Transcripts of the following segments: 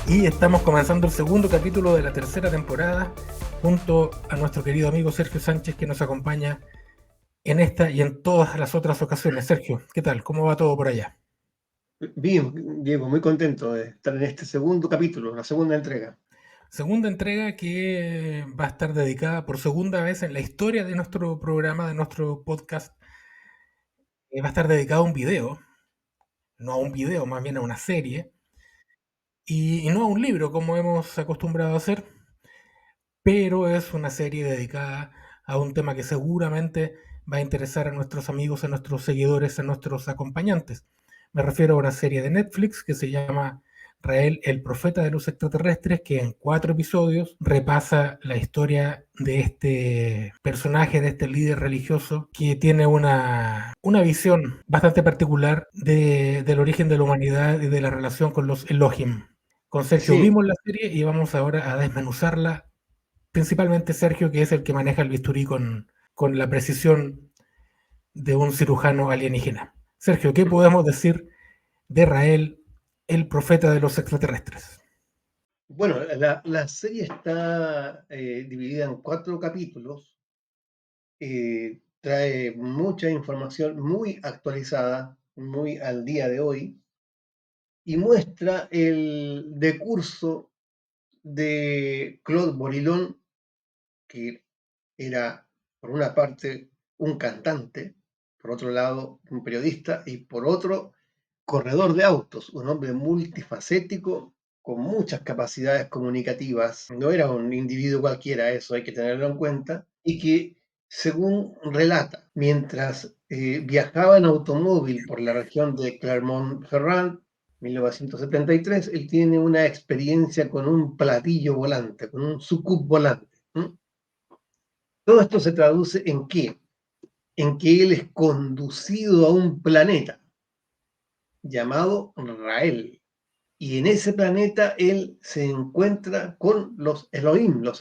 Y estamos comenzando el segundo capítulo de la tercera temporada junto a nuestro querido amigo Sergio Sánchez, que nos acompaña en esta y en todas las otras ocasiones. Sergio, ¿qué tal? ¿Cómo va todo por allá? Bien, Diego, muy contento de estar en este segundo capítulo, la segunda entrega. Segunda entrega que va a estar dedicada por segunda vez en la historia de nuestro programa, de nuestro podcast. Va a estar dedicado a un video, no a un video, más bien a una serie, y no a un libro como hemos acostumbrado a hacer, pero es una serie dedicada a un tema que seguramente va a interesar a nuestros amigos, a nuestros seguidores, a nuestros acompañantes. Me refiero a una serie de Netflix que se llama Rael, el profeta de los extraterrestres, que en 4 episodios repasa la historia de este personaje, de este líder religioso, que tiene una visión bastante particular del origen de la humanidad y de la relación con los Elohim. Con Sergio Sí, vimos la serie y vamos ahora a desmenuzarla, principalmente Sergio, que es el que maneja el bisturí con la precisión de un cirujano alienígena. Sergio, ¿qué podemos decir de Rael, el profeta de los extraterrestres? bueno, la serie está dividida en 4 capítulos, trae mucha información muy actualizada, muy al día de hoy, y muestra el decurso de Claude Borilón, que era, por una parte, un cantante, por otro lado, un periodista, y por otro, corredor de autos, un hombre multifacético con muchas capacidades comunicativas. No era un individuo cualquiera, eso hay que tenerlo en cuenta, y que, según relata, mientras viajaba en automóvil por la región de Clermont-Ferrand, 1973, él tiene una experiencia con un platillo volante, con un sucub volante. Todo esto se traduce en qué? En que él es conducido a un planeta llamado Rael. Y en ese planeta él se encuentra con los Elohim, los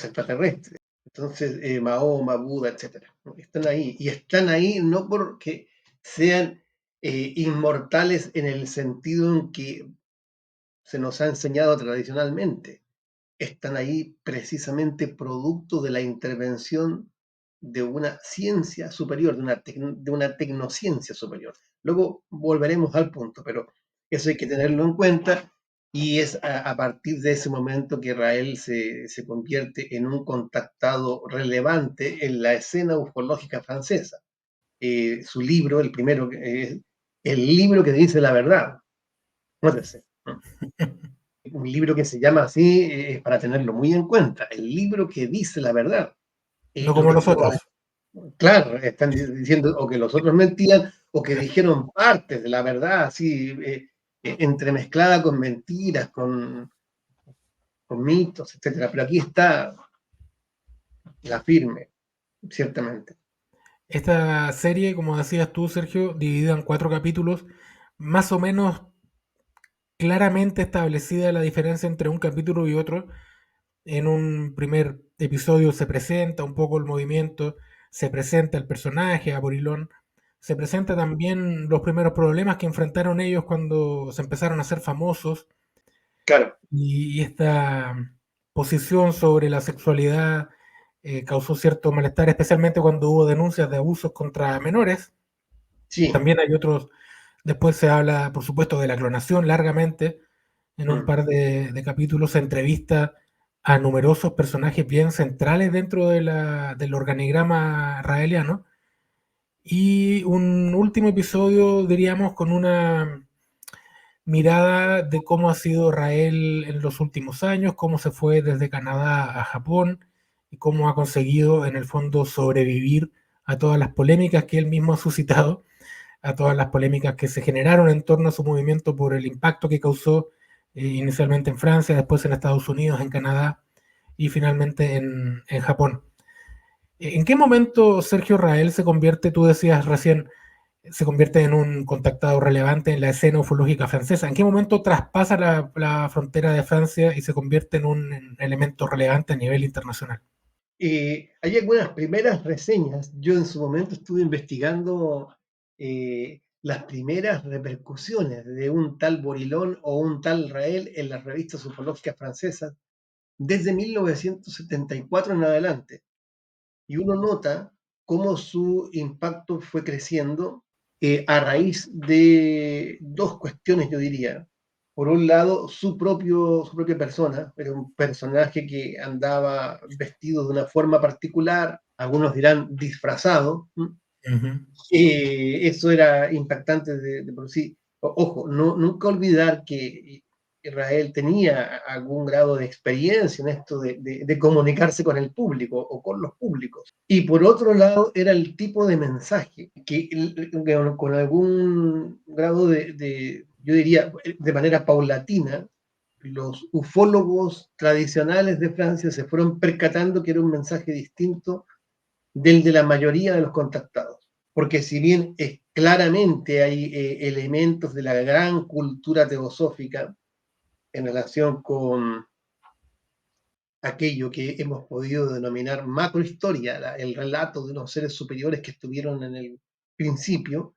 extraterrestres. Entonces, Mahoma, Buda, etcétera, ¿no? Están ahí. Y están ahí no porque sean inmortales en el sentido en que se nos ha enseñado tradicionalmente. Están ahí precisamente producto de la intervención de una ciencia superior, de una tecnociencia superior. Luego volveremos al punto, pero eso hay que tenerlo en cuenta, y es a partir de ese momento que Rael se convierte en un contactado relevante en la escena ufológica francesa. Su libro, el primero, es el libro que dice la verdad. Nótese, ¿no? Un libro que se llama así es para tenerlo muy en cuenta, el libro que dice la verdad. No Lo como que los todos, otros. claro, están diciendo o que los otros mentían o que dijeron partes de la verdad, así, entremezclada con mentiras, con mitos, etcétera. Pero aquí está la firme, ciertamente. Esta serie, como decías tú, Sergio, dividida en 4 capítulos, más o menos claramente establecida la diferencia entre un capítulo y otro. En un primer episodio se presenta un poco el movimiento, se presenta el personaje, a Borilón, se presenta también los primeros problemas que enfrentaron ellos cuando se empezaron a hacer famosos, Claro, y esta posición sobre la sexualidad causó cierto malestar, especialmente cuando hubo denuncias de abusos contra menores. sí. También hay otros, después se habla, por supuesto, de la clonación largamente. En un Mm. par de capítulos se entrevista a numerosos personajes bien centrales dentro del organigrama raeliano. Y un último episodio, diríamos, con una mirada de cómo ha sido Rael en los últimos años, cómo se fue desde Canadá a Japón y cómo ha conseguido, en el fondo, sobrevivir a todas las polémicas que él mismo ha suscitado, a todas las polémicas que se generaron en torno a su movimiento por el impacto que causó inicialmente en Francia, después en Estados Unidos, en Canadá y finalmente en Japón. ¿En qué momento Sergio Rael se convierte, tú decías recién, se convierte en un contactado relevante en la escena ufológica francesa? ¿En qué momento traspasa la frontera de Francia y se convierte en un elemento relevante a nivel internacional? Hay algunas primeras reseñas. Yo en su momento estuve investigando las primeras repercusiones de un tal Borilón o un tal Rael en las revistas ufológicas francesas desde 1974 en adelante. Y uno nota cómo su impacto fue creciendo a raíz de dos cuestiones, yo diría. Por un lado, su propia persona, era un personaje que andaba vestido de una forma particular, algunos dirán disfrazado. Eso era impactante de por sí. Ojo, nunca olvidar que Israel tenía algún grado de experiencia en esto de comunicarse con el público o con los públicos. Y por otro lado, era el tipo de mensaje que con algún grado yo diría, de manera paulatina, los ufólogos tradicionales de Francia se fueron percatando que era un mensaje distinto del de la mayoría de los contactados. Porque si bien claramente hay elementos de la gran cultura teosófica en relación con aquello que hemos podido denominar macrohistoria, el relato de unos seres superiores que estuvieron en el principio,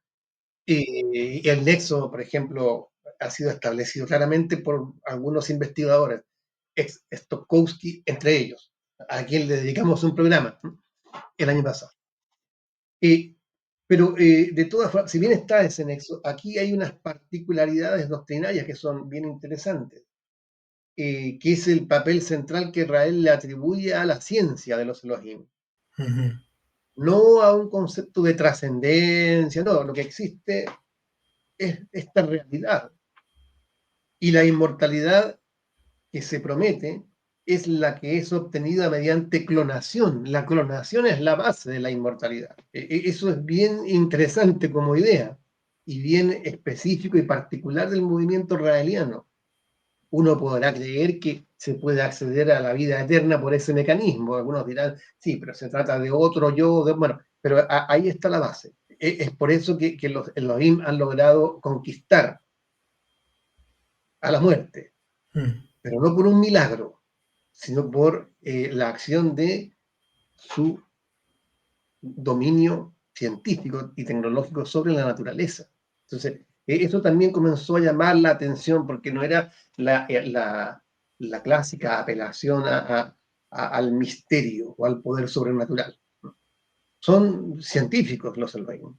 el nexo, por ejemplo, ha sido establecido claramente por algunos investigadores, Stokowski entre ellos, a quien le dedicamos un programa el año pasado. Pero de todas formas, si bien está ese nexo, aquí hay unas particularidades doctrinarias que son bien interesantes, que es el papel central que Israel le atribuye a la ciencia de los Elohim. No a un concepto de trascendencia, no, lo que existe es esta realidad. Y la inmortalidad que se promete es la que es obtenida mediante clonación. La clonación es la base de la inmortalidad. Eso es bien interesante como idea y bien específico y particular del movimiento raeliano. Uno podrá creer que se puede acceder a la vida eterna por ese mecanismo. Algunos dirán, sí, pero se trata de otro yo, bueno, pero ahí está la base. Es por eso que los Elohim han logrado conquistar a la muerte, pero no por un milagro, sino por la acción de su dominio científico y tecnológico sobre la naturaleza. Entonces, eso también comenzó a llamar la atención porque no era la clásica apelación al misterio o al poder sobrenatural. Son científicos los Elohim.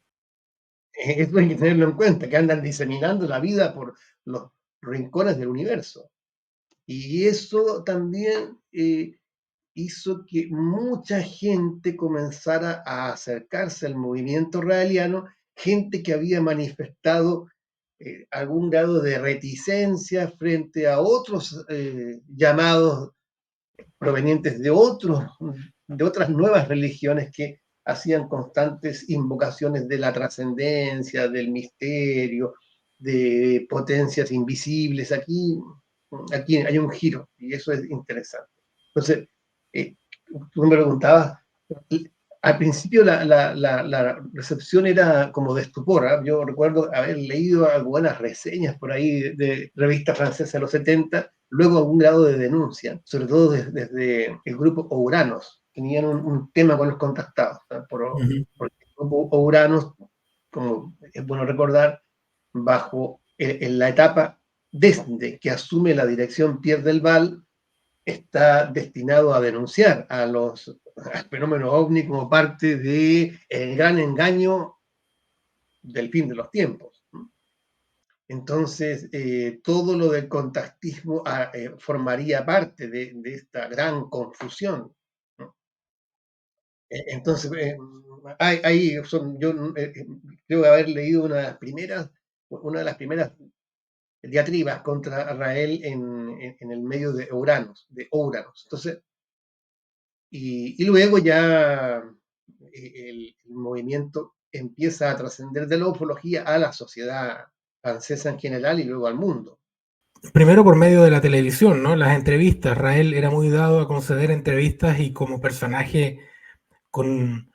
Esto hay que tenerlo en cuenta, que andan diseminando la vida por los rincones del universo. Y eso también hizo que mucha gente comenzara a acercarse al movimiento raeliano, gente que había manifestado algún grado de reticencia frente a otros llamados provenientes de otras nuevas religiones que hacían constantes invocaciones de la trascendencia, del misterio, de potencias invisibles. Aquí hay un giro y eso es interesante. Entonces, tú me preguntabas, al principio la recepción era como de estupor. ¿Eh? Yo recuerdo haber leído algunas reseñas por ahí de revistas francesas de los 70, luego algún grado de denuncia, sobre todo desde el grupo Ouranos. Tenían un tema con los contactados, ¿no? Por el grupo Ouranos, como es bueno recordar, bajo en la etapa desde que asume la dirección Pierre Delval, está destinado a denunciar al fenómeno ovni como parte del gran engaño del fin de los tiempos. Entonces, todo lo del contactismo formaría parte de esta gran confusión, ¿no? Entonces, yo creo haber leído una de las primeras diatribas contra Israel en el medio de Ouranos. Entonces, y luego ya el movimiento empieza a trascender de la ufología a la sociedad francesa en general y luego al mundo. Primero por medio de la televisión, ¿no? Las entrevistas. Rael era muy dado a conceder entrevistas y como personaje con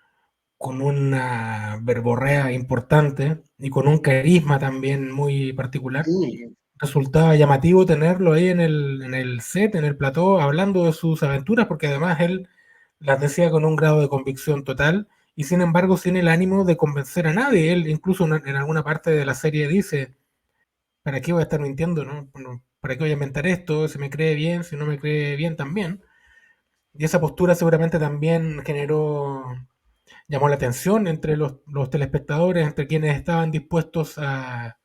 una verborrea importante y con un carisma también muy particular. Sí. Resultaba llamativo tenerlo ahí en el set, en el plató, hablando de sus aventuras, porque además él las decía con un grado de convicción total y sin embargo sin el ánimo de convencer a nadie. Él incluso en alguna parte de la serie dice, ¿para qué voy a estar mintiendo? ¿No? Bueno, ¿para qué voy a inventar esto? Si me cree bien, si no me cree bien también. Y esa postura seguramente también llamó la atención entre los telespectadores, entre quienes estaban dispuestos a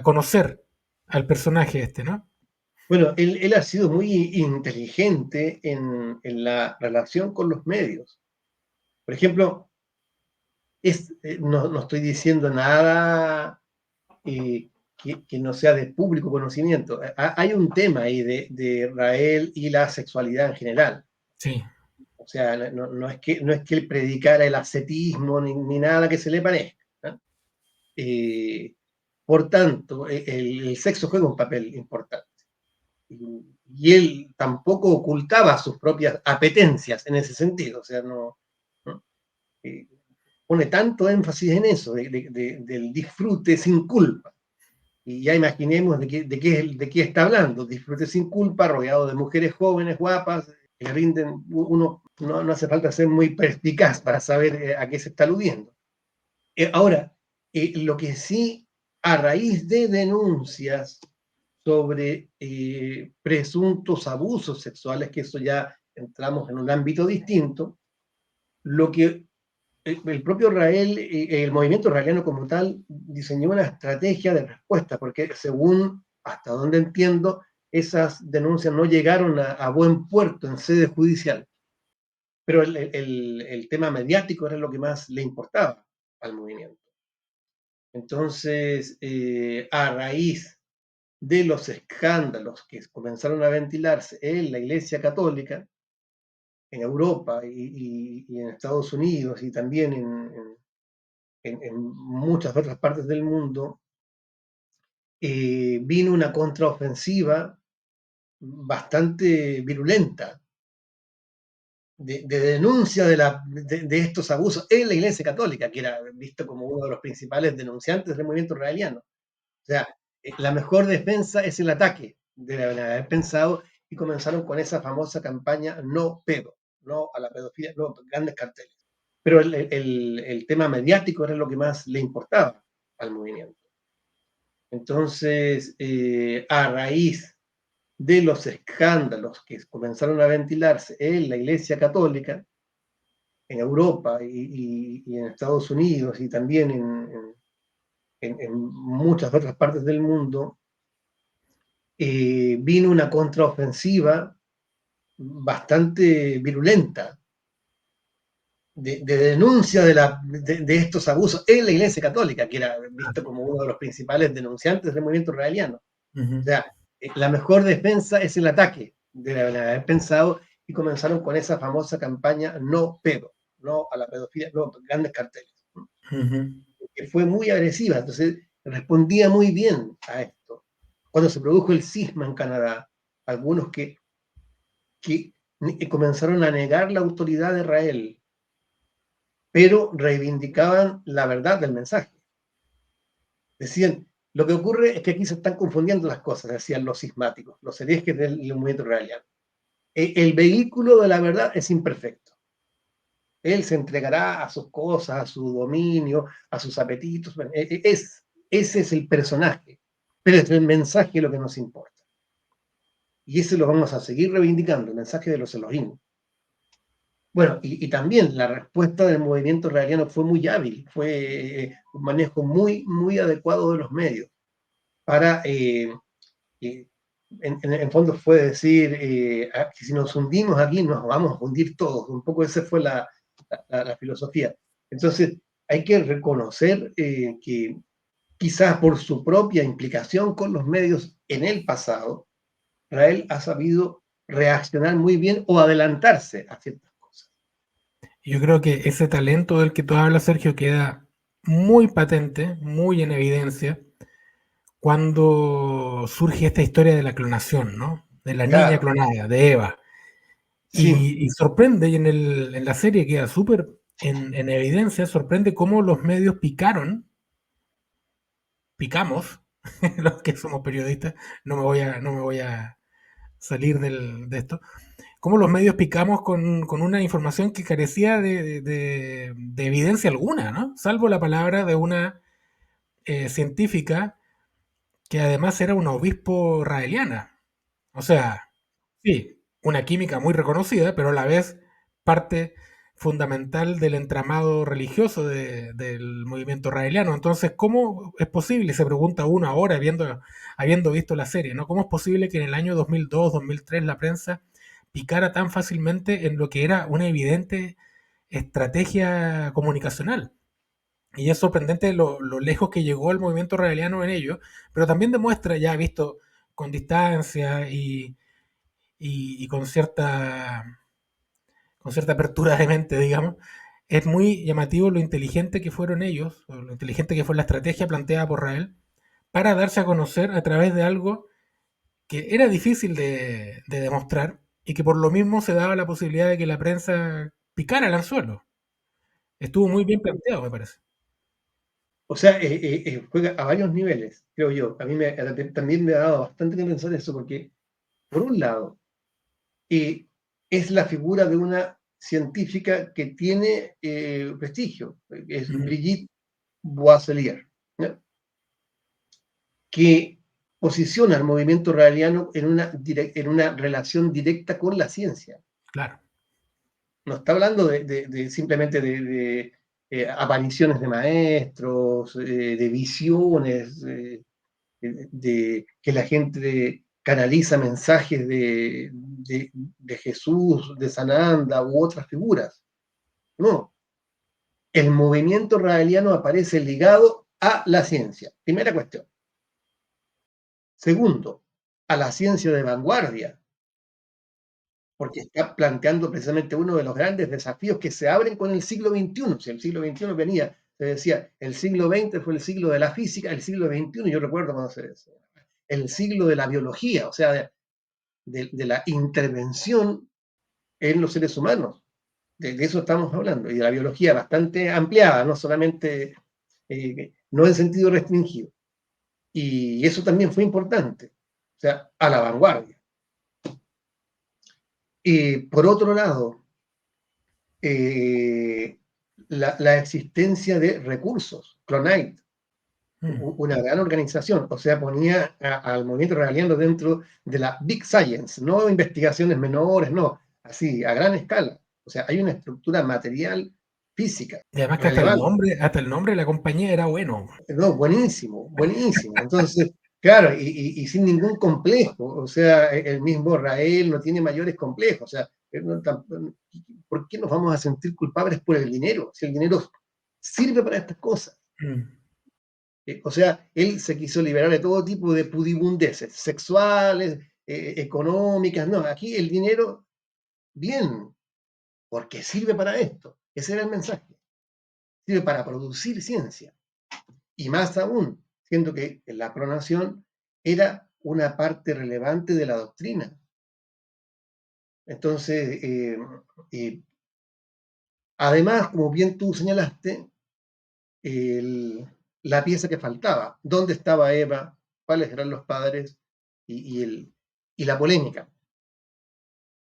conocer al personaje este, ¿no? Bueno, él ha sido muy inteligente en la relación con los medios. Por ejemplo, no estoy diciendo nada que no sea de público conocimiento. Hay un tema ahí de Rael y la sexualidad en general. Sí. O sea, no es que él predicara el ascetismo ni nada que se le parezca, ¿no? Eh, por tanto, el sexo juega un papel importante. Y él tampoco ocultaba sus propias apetencias en ese sentido. O sea, no pone tanto énfasis en eso, del disfrute sin culpa. Y ya imaginemos de qué está hablando. Disfrute sin culpa, rodeado de mujeres jóvenes, guapas, que le rinden. Uno no hace falta ser muy perspicaz para saber a qué se está aludiendo. Ahora, lo que sí, a raíz de denuncias sobre presuntos abusos sexuales, que eso ya entramos en un ámbito distinto, lo que el propio Israel, el movimiento israeliano como tal, diseñó una estrategia de respuesta, porque según hasta donde entiendo, esas denuncias no llegaron a buen puerto en sede judicial, pero el tema mediático era lo que más le importaba al movimiento. Entonces, a raíz de los escándalos que comenzaron a ventilarse en la Iglesia Católica, en Europa y en Estados Unidos y también en muchas otras partes del mundo, vino una contraofensiva bastante virulenta de denuncia de estos abusos en la Iglesia Católica, que era visto como uno de los principales denunciantes del movimiento israeliano. O sea, la mejor defensa es el ataque, deben haber pensado, y comenzaron con esa famosa campaña no pedo, no a la pedofilia, no, grandes carteles. Pero el tema mediático era lo que más le importaba al movimiento. Entonces, a raíz de los escándalos que comenzaron a ventilarse en la Iglesia Católica, en Europa y en Estados Unidos y también en muchas otras partes del mundo, vino una contraofensiva bastante virulenta de denuncia de estos abusos en la Iglesia Católica, que era visto como uno de los principales denunciantes del movimiento israeliano. O sea, la mejor defensa es el ataque, deben haber pensado, y comenzaron con esa famosa campaña no pedo, no a la pedofilia, no, grandes carteles, que fue muy agresiva. Entonces, respondía muy bien a esto. Cuando se produjo el cisma en Canadá, algunos que comenzaron a negar la autoridad de Israel, pero reivindicaban la verdad del mensaje. Decían, lo que ocurre es que aquí se están confundiendo las cosas, decían los cismáticos, los herejes del movimiento israeliano. El vehículo de la verdad es imperfecto. Él se entregará a sus cosas, a su dominio, a sus apetitos. Ese es el personaje, pero es el mensaje lo que nos importa. Y ese lo vamos a seguir reivindicando, el mensaje de los Elohim. Bueno, y también la respuesta del movimiento israeliano fue muy hábil, fue un manejo muy, muy adecuado de los medios para, en fondo fue decir, que si nos hundimos aquí nos vamos a hundir todos, un poco esa fue la filosofía. Entonces, hay que reconocer que quizás por su propia implicación con los medios en el pasado, Israel ha sabido reaccionar muy bien o adelantarse a ciertas cosas. Yo creo que ese talento del que tú hablas, Sergio, queda muy patente, muy en evidencia, cuando surge esta historia de la clonación, ¿no? De la niña Claro, clonada, de Eva. sí, Y sorprende, y en la serie queda súper en evidencia, sorprende cómo los medios picamos, los que somos periodistas, no me voy a salir de esto, cómo los medios picamos con una información que carecía de evidencia alguna, ¿no? Salvo la palabra de una científica que además era una obispo raeliana. O sea, sí, una química muy reconocida, pero a la vez parte fundamental del entramado religioso del movimiento raeliano. Entonces, ¿cómo es posible? Se pregunta uno ahora, habiendo visto la serie, ¿no? ¿Cómo es posible que en el año 2002, 2003 la prensa picara tan fácilmente en lo que era una evidente estrategia comunicacional? Y es sorprendente lo lejos que llegó el movimiento raeliano en ello, pero también demuestra, ya visto con distancia y con cierta apertura de mente, digamos, es muy llamativo lo inteligente que fueron ellos, o lo inteligente que fue la estrategia planteada por Rael, para darse a conocer a través de algo que era difícil de demostrar y que por lo mismo se daba la posibilidad de que la prensa picara el anzuelo. Estuvo muy bien planteado, me parece. O sea, juega a varios niveles, creo yo. A mí también me ha dado bastante que pensar eso, porque, por un lado, es la figura de una científica que tiene prestigio, es Mm, Brigitte Boisselier, ¿no? Que posiciona al movimiento raeliano en una relación directa con la ciencia. claro. No está hablando simplemente de apariciones de maestros, de visiones, de que la gente canaliza mensajes de Jesús, de Sananda u otras figuras. No, el movimiento raeliano aparece ligado a la ciencia. Primera cuestión. Segundo, a la ciencia de vanguardia, porque está planteando precisamente uno de los grandes desafíos que se abren con el siglo XXI. Si el siglo XXI venía, se decía, el siglo XX fue el siglo de la física, el siglo XXI, yo recuerdo cuando se decía, el siglo de la biología, o sea, de la intervención en los seres humanos. De eso estamos hablando, y de la biología bastante ampliada, no solamente, no en sentido restringido. Y eso también fue importante, o sea, a la vanguardia. Y por otro lado, la existencia de recursos, Clonite, Mm, una gran organización, o sea, ponía al movimiento raeliano dentro de la Big Science, no investigaciones menores, no, así, a gran escala. O sea, hay una estructura material, física, y además que relevante. hasta el nombre de la compañía era bueno. No, buenísimo, buenísimo. Entonces, claro, y sin ningún complejo, o sea, el mismo Rael no tiene mayores complejos, o sea, ¿por qué nos vamos a sentir culpables por el dinero? Si el dinero sirve para estas cosas. Mm, O sea, él se quiso liberar de todo tipo de pudibundeces, sexuales, económicas, no, aquí el dinero, bien, porque sirve para esto. Ese era el mensaje. Sirve para producir ciencia. Y más aún, siento que la clonación era una parte relevante de la doctrina. Entonces, eh, además, como bien tú señalaste, el, la pieza que faltaba, dónde estaba Eva, cuáles eran los padres y la polémica.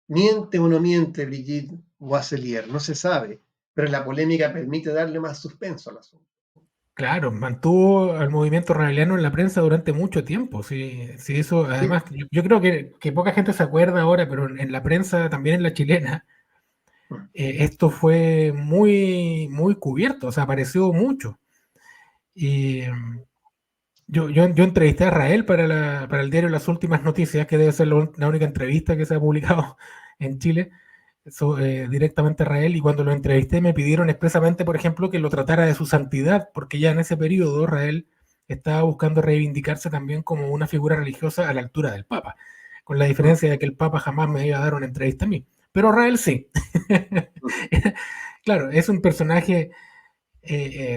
¿Miente o no miente Brigitte Boisselier? No se sabe, pero la polémica permite darle más suspenso al asunto. claro, mantuvo al movimiento raeliano en la prensa durante mucho tiempo. Sí, sí, eso, Sí, además, yo creo que poca gente se acuerda ahora, pero en la prensa, también en la chilena, esto fue muy, muy cubierto, o sea, apareció mucho. Y yo entrevisté a Rael para el diario Las Últimas Noticias, que debe ser la única entrevista que se ha publicado en Chile, directamente a Rael, y cuando lo entrevisté me pidieron expresamente, por ejemplo, que lo tratara de su santidad, porque ya en ese periodo Rael estaba buscando reivindicarse también como una figura religiosa a la altura del Papa, con la diferencia de que el Papa jamás me iba a dar una entrevista a mí. Pero Rael sí. Claro, es un personaje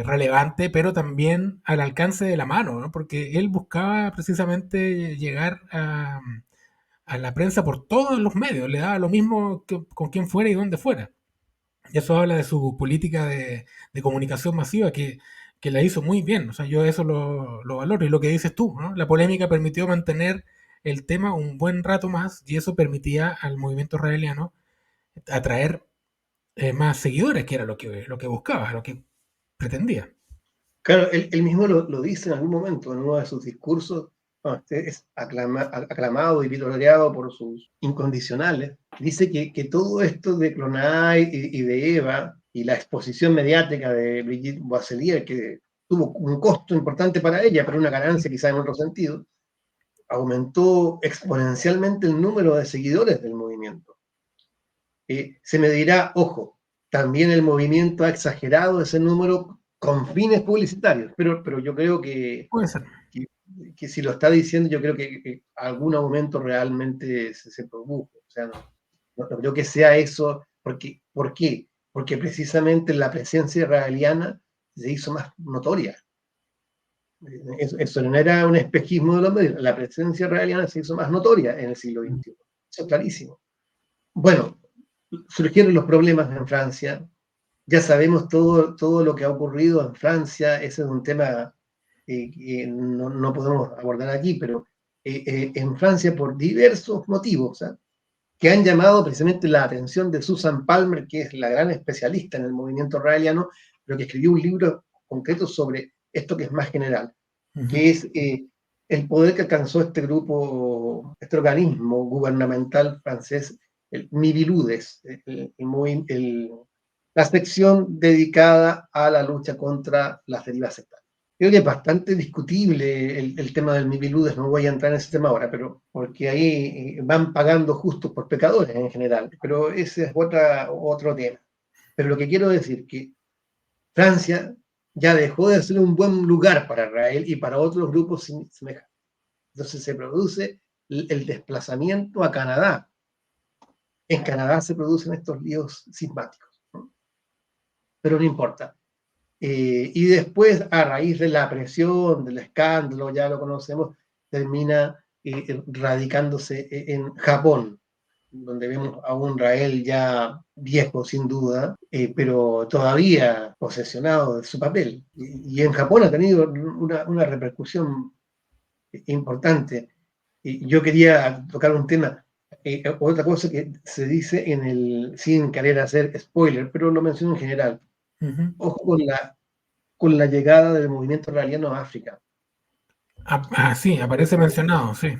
relevante, pero también al alcance de la mano, ¿no? Porque él buscaba precisamente llegar a la prensa por todos los medios, le daba lo mismo con quién fuera y dónde fuera. Y eso habla de su política de comunicación masiva que la hizo muy bien. O sea, yo eso lo valoro. Y lo que dices tú, ¿no? La polémica permitió mantener el tema un buen rato más y eso permitía al movimiento israeliano atraer más seguidores, que era lo que buscaba, lo que pretendía. Claro, él mismo lo dice en algún momento, en uno de sus discursos, bueno, este es aclamado y vitoreado por sus incondicionales. Dice que todo esto de Clonay y de Eva y la exposición mediática de Brigitte Boisselier, que tuvo un costo importante para ella, pero una ganancia quizá en otro sentido, aumentó exponencialmente el número de seguidores del movimiento. Se me dirá, ojo, también el movimiento ha exagerado ese número con fines publicitarios, pero yo creo Puede ser. que, que si lo está diciendo, yo creo que algún aumento realmente se produjo. O sea, no creo que sea eso. ¿Por qué? Porque precisamente la presencia israeliana se hizo más notoria. Eso no era un espejismo de los medios. La presencia israeliana se hizo más notoria en el siglo XXI. Eso es clarísimo. Bueno, surgieron los problemas en Francia. Ya sabemos todo lo que ha ocurrido en Francia. Ese es un tema que no podemos abordar aquí, pero en Francia por diversos motivos, ¿eh? Que han llamado precisamente la atención de Susan Palmer, que es la gran especialista en el movimiento israeliano, pero que escribió un libro concreto sobre esto que es más general, Ujú. que es el poder que alcanzó este grupo, este organismo gubernamental francés, el Miviludes, la sección dedicada a la lucha contra las derivas sectarias. Creo que es bastante discutible el tema del Miviludes, no voy a entrar en ese tema ahora, pero porque ahí van pagando justos por pecadores en general, pero ese es otro tema. Pero lo que quiero decir que Francia ya dejó de ser un buen lugar para Israel y para otros grupos semejantes. Entonces se produce el desplazamiento a Canadá. En Canadá se producen estos líos sismáticos, ¿no? Pero no importa. Y después, a raíz de la presión, del escándalo, ya lo conocemos, termina radicándose en Japón, donde vemos a un Israel ya viejo, sin duda, pero todavía posesionado de su papel. Y en Japón ha tenido una repercusión importante. Y yo quería tocar un tema, otra cosa que se dice sin querer hacer spoiler, pero lo menciono en general. Ujú. Ojo con la llegada del movimiento israeliano a África. Sí, aparece mencionado, sí.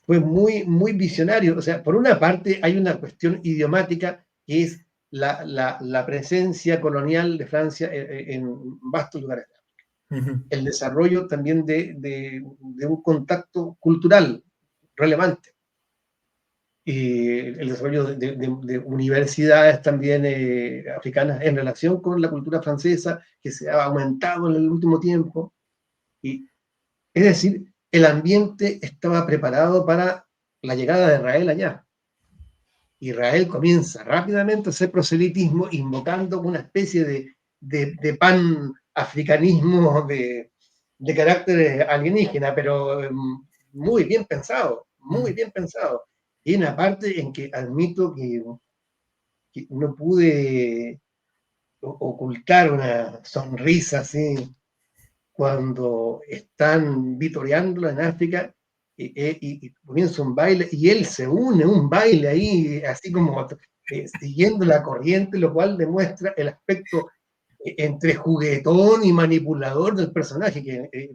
Fue muy visionario. O sea, por una parte hay una cuestión idiomática que es la presencia colonial de Francia en vastos lugares. Ujú. El desarrollo también de un contacto cultural relevante. El desarrollo de universidades también africanas en relación con la cultura francesa, que se ha aumentado en el último tiempo. Y, es decir, el ambiente estaba preparado para la llegada de Israel allá. Israel comienza rápidamente a hacer proselitismo, invocando una especie de pan-africanismo de carácter alienígena, pero muy bien pensado, muy Ujú. bien pensado. Y una parte en que admito que no pude ocultar una sonrisa así cuando están vitoreándolo en África y comienza un baile y él se une un baile ahí, así como siguiendo la corriente, lo cual demuestra el aspecto entre juguetón y manipulador del personaje, que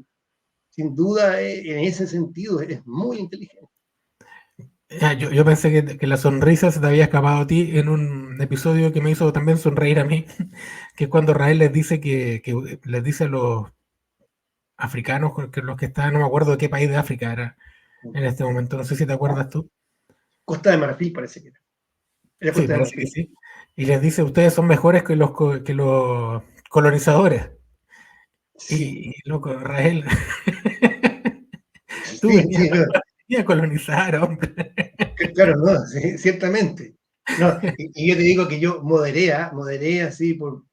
sin duda en ese sentido es muy inteligente. Yo pensé que la sonrisa se te había escapado a ti en un episodio que me hizo también sonreír a mí, que es cuando Rael les dice que les dice a los africanos, que los que están, no me acuerdo de qué país de África era en este momento, no sé si te acuerdas tú. Costa de Marfil parece que era. Era Sí, Costa de parece que Marfil. sí. Y les dice, ustedes son mejores que los colonizadores. Sí, Y loco, Rael, tú sí, venías sí, no, a colonizar, hombre. claro, no, sí, ciertamente. No, y yo te digo que yo moderé así por...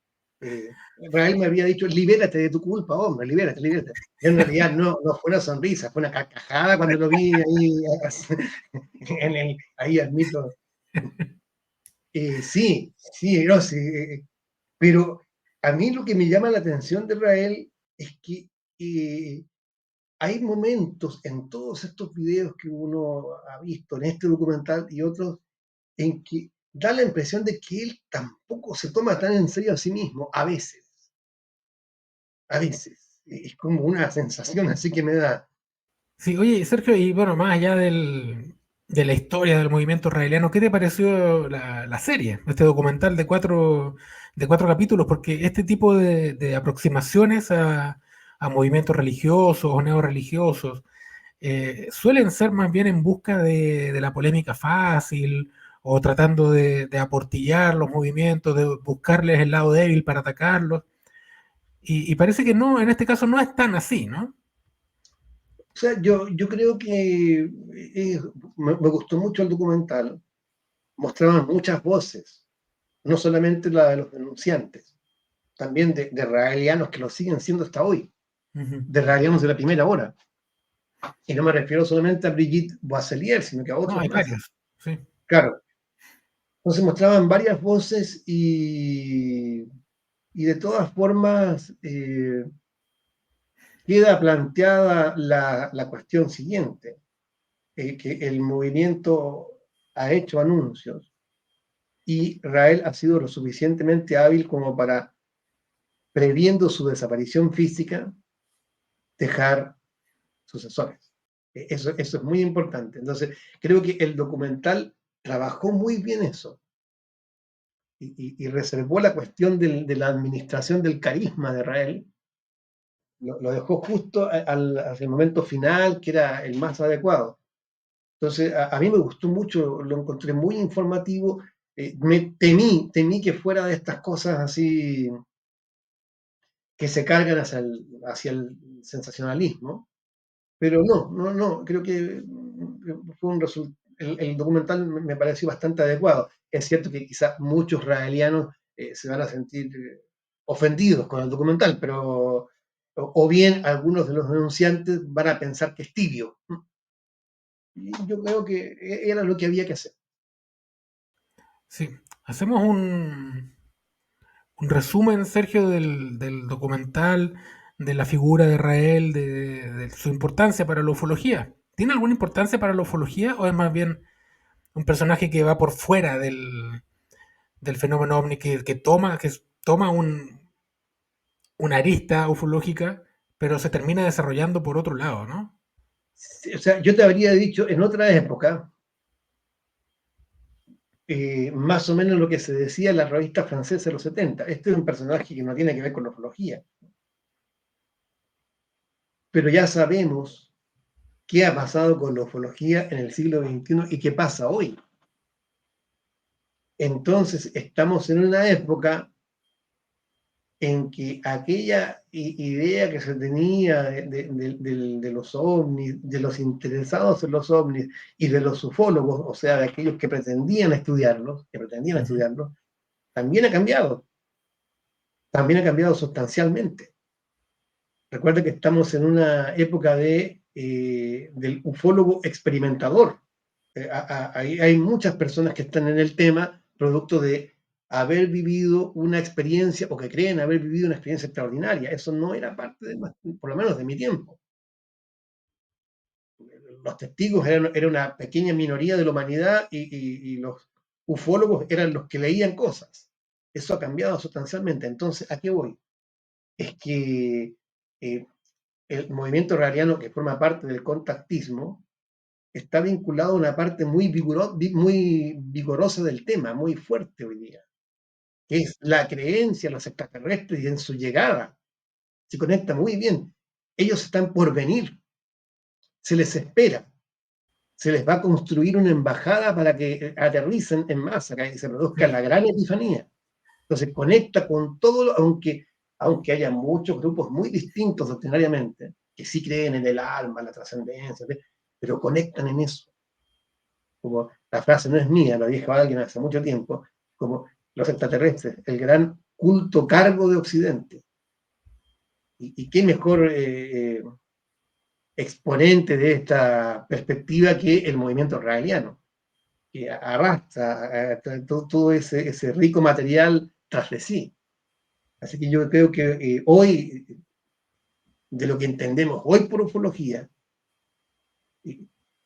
Israel me había dicho, libérate de tu culpa, hombre, libérate, libérate. Y en realidad no fue una sonrisa, fue una carcajada cuando lo vi ahí, ahí admito. Sí, no, sí, pero a mí lo que me llama la atención de Israel es que hay momentos en todos estos videos que uno ha visto, en este documental y otros, en que da la impresión de que él tampoco se toma tan en serio a sí mismo, a veces, a veces. Es como una sensación así que me da. Sí, oye, Sergio, y bueno, más allá de la historia del movimiento israeliano, ¿qué te pareció la serie, este documental de cuatro capítulos? Porque este tipo de aproximaciones a movimientos religiosos o neorreligiosos suelen ser más bien en busca de la polémica fácil o tratando de aportillar los movimientos, de buscarles el lado débil para atacarlos. Y parece que no, en este caso no es tan así, ¿no? O sea, yo creo que me gustó mucho el documental. Mostraban muchas voces, no solamente la de los denunciantes, también de israelianos que lo siguen siendo hasta hoy, Ujú. de israelianos de la primera hora. Y no me refiero solamente a Brigitte Boisselier, sino que a No, otros hay más. varios, sí. Claro, entonces mostraban varias voces y de todas formas queda planteada la cuestión siguiente, que el movimiento ha hecho anuncios y Israel ha sido lo suficientemente hábil como para, previendo su desaparición física, dejar sucesores. Eso es muy importante. Entonces, creo que el documental trabajó muy bien eso y reservó la cuestión de la administración del carisma de Israel, lo dejó justo hacia el momento final, que era el más adecuado. Entonces, a mí me gustó mucho, lo encontré muy informativo. Temí que fuera de estas cosas así que se cargan hacia el sensacionalismo, pero no, creo que fue el documental me pareció bastante adecuado. Es cierto que quizás muchos israelianos se van a sentir ofendidos con el documental, pero o bien algunos de los denunciantes van a pensar que es tibio. Y yo creo que era lo que había que hacer. Sí. Hacemos un resumen, Sergio, del documental, de la figura de Israel, de su importancia para la ufología. ¿Tiene alguna importancia para la ufología o es más bien un personaje que va por fuera del fenómeno ovni que toma una arista ufológica, pero se termina desarrollando por otro lado, ¿no? O sea, yo te habría dicho en otra época, más o menos lo que se decía en la revista francesa de los 70. Este es un personaje que no tiene que ver con la ufología, pero ya sabemos qué ha pasado con la ufología en el siglo XXI y qué pasa hoy. Entonces, estamos en una época en que aquella idea que se tenía de los ovnis, de los interesados en los ovnis y de los ufólogos, o sea, de aquellos Ujú. que pretendían estudiarlos, también ha cambiado sustancialmente. Recuerda que estamos en una época del ufólogo experimentador. Hay muchas personas que están en el tema producto de haber vivido una experiencia o que creen haber vivido una experiencia extraordinaria. Eso no era parte, por lo menos de mi tiempo. Los testigos era una pequeña minoría de la humanidad y los ufólogos eran los que leían cosas. Eso ha cambiado sustancialmente. Entonces, ¿a qué voy? Es que eh, el movimiento rariano que forma parte del contactismo está vinculado a una parte muy vigorosa del tema, muy fuerte hoy día, que es la creencia en los extraterrestres y en su llegada. Se conecta muy bien. Ellos están por venir, se les espera, se les va a construir una embajada para que aterricen en masa, que se produzca Sí. la gran epifanía. Entonces conecta con todo, aunque haya muchos grupos muy distintos doctrinariamente, que sí creen en el alma, la trascendencia, pero conectan en eso. Como la frase no es mía, lo dijo alguien hace mucho tiempo, como los extraterrestres, el gran culto cargo de Occidente. Y qué mejor exponente de esta perspectiva que el movimiento israeliano, que arrastra todo ese rico material tras de sí. Así que yo creo que hoy de lo que entendemos hoy por ufología,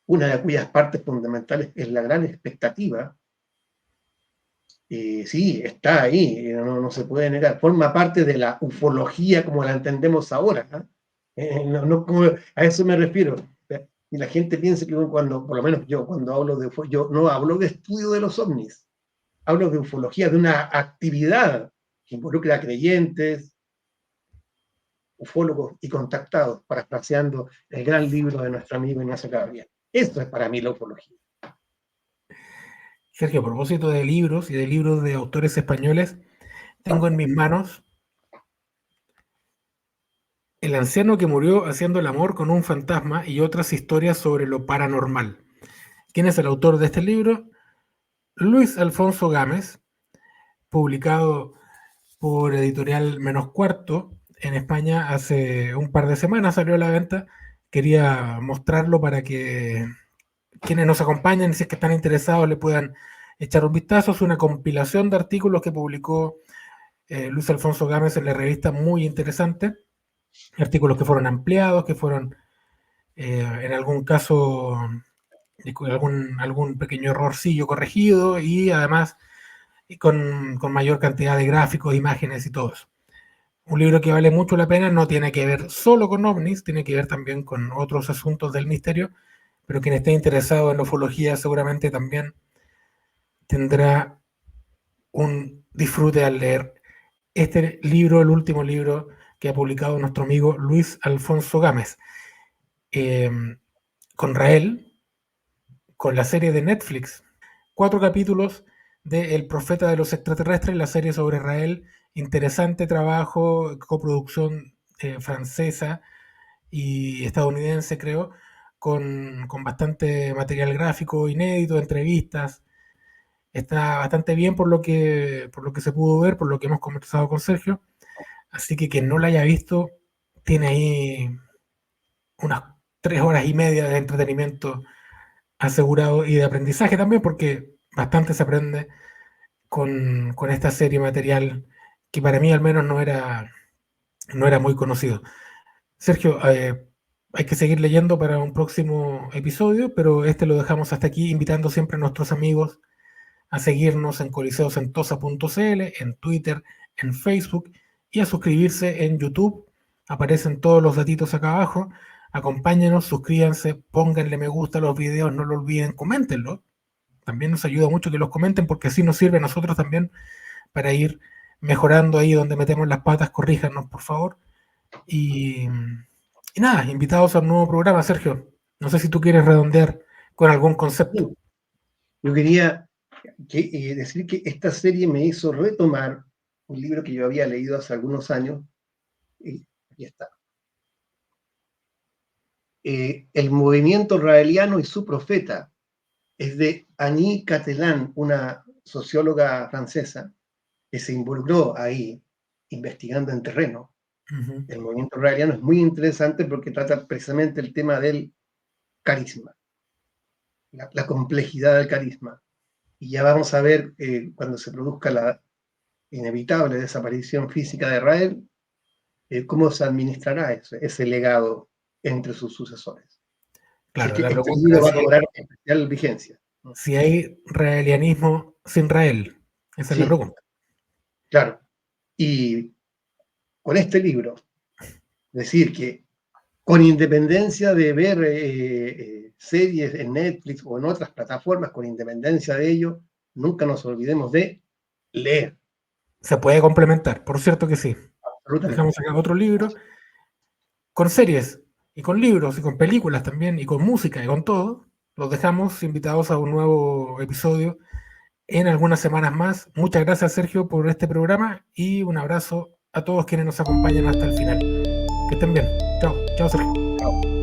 una de cuyas partes fundamentales es la gran expectativa, sí, está ahí, no se puede negar, forma parte de la ufología como la entendemos ahora, ¿eh? A eso me refiero. Y la gente piensa que cuando, por lo menos yo, cuando hablo de yo no hablo de estudio de los ovnis, hablo de ufología, de una actividad que involucra a creyentes, ufólogos y contactados, parafraseando el gran libro de nuestro amigo Ignacio Gabriel. Esto es para mí la ufología. Sergio, a propósito de libros y de libros de autores españoles, tengo en mis manos El anciano que murió haciendo el amor con un fantasma y otras historias sobre lo paranormal. ¿Quién es el autor de este libro? Luis Alfonso Gámez, publicado por Editorial Menos Cuarto en España hace un par de semanas, salió a la venta. Quería mostrarlo para que quienes nos acompañen, si es que están interesados, le puedan echar un vistazo. Es una compilación de artículos que publicó Luis Alfonso Gámez en la revista, muy interesante. Artículos que fueron ampliados, que fueron en algún caso con algún pequeño errorcillo corregido y además con mayor cantidad de gráficos, imágenes y todo eso. Un libro que vale mucho la pena, no tiene que ver solo con ovnis, tiene que ver también con otros asuntos del misterio, pero quien esté interesado en la ufología seguramente también tendrá un disfrute al leer este libro, el último libro que ha publicado nuestro amigo Luis Alfonso Gámez. Con Rael, con la serie de Netflix, 4 capítulos de El Profeta de los Extraterrestres, la serie sobre Rael, interesante trabajo, coproducción francesa y estadounidense, creo, con bastante material gráfico inédito, entrevistas. Está bastante bien por lo que se pudo ver, por lo que hemos conversado con Sergio. Así que quien no la haya visto, tiene ahí unas 3 horas y media de entretenimiento asegurado y de aprendizaje también, porque bastante se aprende con esta serie material que para mí al menos no era muy conocido. Sergio, hay que seguir leyendo para un próximo episodio, pero este lo dejamos hasta aquí, invitando siempre a nuestros amigos a seguirnos en coliseosentosa.cl, en Twitter, en Facebook y a suscribirse en YouTube. Aparecen todos los datitos acá abajo. Acompáñenos, suscríbanse, pónganle me gusta a los videos, no lo olviden, coméntenlo. También nos ayuda mucho que los comenten porque así nos sirve a nosotros también para ir mejorando ahí donde metemos las patas, corríjanos por favor. Y nada, invitados al nuevo programa, Sergio. No sé si tú quieres redondear con algún concepto. Yo quería decir que esta serie me hizo retomar un libro que yo había leído hace algunos años, y aquí está. El movimiento raeliano y su profeta, es de Annie Catelan, una socióloga francesa que se involucró ahí investigando en terreno. El movimiento raeliano es muy interesante porque trata precisamente el tema del carisma, la complejidad del carisma. Y ya vamos a ver cuando se produzca la inevitable desaparición física de Rael, cómo se administrará ese legado entre sus sucesores. Claro, Así que la este pregunta libro va a es cobrar especial vigencia. si hay raelianismo sin Rael. Esa es la Sí, pregunta. claro. Y con este libro, decir que con independencia de ver series en Netflix o en otras plataformas, con independencia de ello, nunca nos olvidemos de leer. Se puede complementar, por cierto que sí. Absolutamente. Dejamos acá otro libro con series y con libros y con películas también y con música y con todo. Los dejamos invitados a un nuevo episodio en algunas semanas más. Muchas gracias, Sergio, por este programa y un abrazo a todos quienes nos acompañan hasta el final. Que estén bien. Chao, chao, Sergio. Chao.